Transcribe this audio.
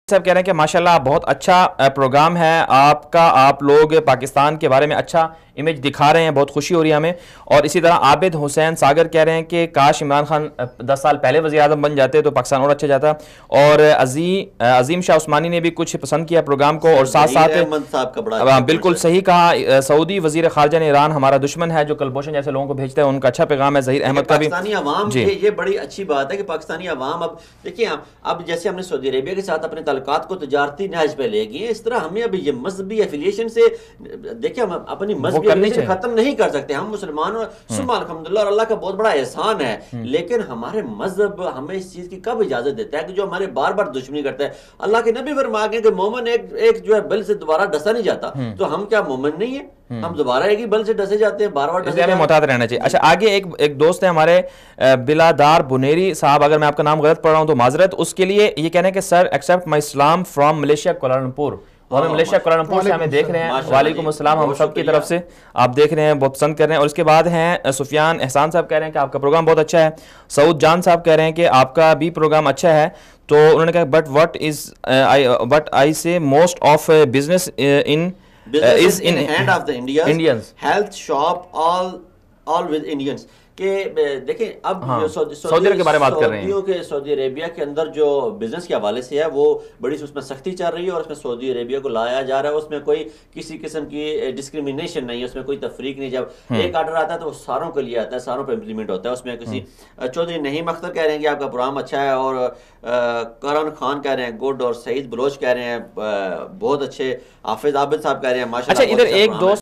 صاحب کہہ رہے ہیں کہ ماشاءاللہ بہت اچھا پروگرام ہے آپ کا، آپ لوگ پاکستان کے بارے میں اچھا امیج دکھا رہے ہیں، بہت خوشی ہو رہی ہے ہمیں۔ اور اسی طرح عابد حسین ساگر کہہ رہے ہیں کہ کاش عمران خان 10 سال پہلے وزیر اعظم بن جاتے تو پاکستان اور اچھا جاتا۔ اور عظیم شاہ عثمانی نے بھی کچھ پسند کیا پروگرام کو، اور ساتھ ساتھ بالکل صحیح کہا، سعودی وزیر خارجہ نے ایران ہمارا دشمن ہے جو کلبھوشن جیسے لوگوں کو بھیجتا ہے، ان کا اچھا پیغام ہے۔ ظہیر احمد کا بھی پاکستانی عوام، یہ بڑی اچھی بات ہے کہ پاکستانی عوام اب دیکھیں، اب جیسے ہم نے سعودی عربیہ کے ساتھ اپنے تعلقات کو تجارتی نہج پہ لے گئے، اس طرح ہمیں اب یہ مذہبی ایفیلیشن سے دیکھیں، ہم اپنی مذہبی ایفیلیشن ختم نہیں کر سکتے۔ ہم مسلمان اور سبحان الحمدللہ، اور اللہ کا بہت بڑا احسان ہے، لیکن ہمارے مذہب ہمیں اس چیز کی کب اجازت دیتا ہے کہ جو ہمارے بار بار دشمنی کرتا ہے؟ اللہ کے نبی فرما گئے کہ مومن ایک جو ہے بل سے دوبارہ ڈسا نہیں جاتا، تو ہم کیا مومن نہیں ہیں؟ ہم دوبارہ ایک ہی بل سے ڈسے جاتے ہیں، بار بار ڈسے جاتے ہیں، محتاط رہنا چاہیے۔ اچھا آگے ایک دوست ہیں ہمارے بلادار بنیری صاحب، اگر میں آپ کا نام غلط پڑھ رہا ہوں تو معذرت، اس کے لیے یہ کہنا ہے کہ سر ایکسیپٹ مائی اسلام فرام ملیشیا کوالالمپور، وہ ہمیں ملیشیا کوالالمپور سے ہمیں دیکھ رہے ہیں۔ وعلیکم السلام، ہم سب کی طرف سے آپ دیکھ رہے ہیں، بہت پسند کر رہے ہیں۔ اور اس کے بعد ہیں سفیان احسان صاحب، کہہ رہے ہیں کہ آپ کا پروگرام بہت اچھا ہے۔ سعود جان صاحب کہہ رہے ہیں کہ آپ کا بھی پروگرام اچھا ہے، تو انہوں نے کہا بٹ آئی سے most of business is in hand of the Indians, health shop all with Indians، کہ دیکھیں اب سعودی عربیہ کے اندر جو بزنس کے حوالے سے ہے وہ بڑی اس میں سختی چل رہی ہے، اور اس میں سعودی عربیہ کو لایا جا رہا ہے، اس میں کوئی کسی قسم کی ڈسکریمنیشن نہیں ہے، اس میں کوئی تفریق نہیں۔ جب ایک آرڈر آتا ہے تو وہ ساروں کے لیے آتا ہے، ساروں پہ امپلیمنٹ ہوتا ہے، اس میں کسی چودھری نعیم اختر کہہ رہے ہیں کہ آپ کا پروگرام اچھا ہے، اور کرن خان کہہ رہے ہیں گڈ، اور سعید بلوچ کہہ رہے ہیں بہت اچھے، حافظ عابد صاحب کہہ رہے ہیں ماشاءاللہ۔ ادھر ایک دوست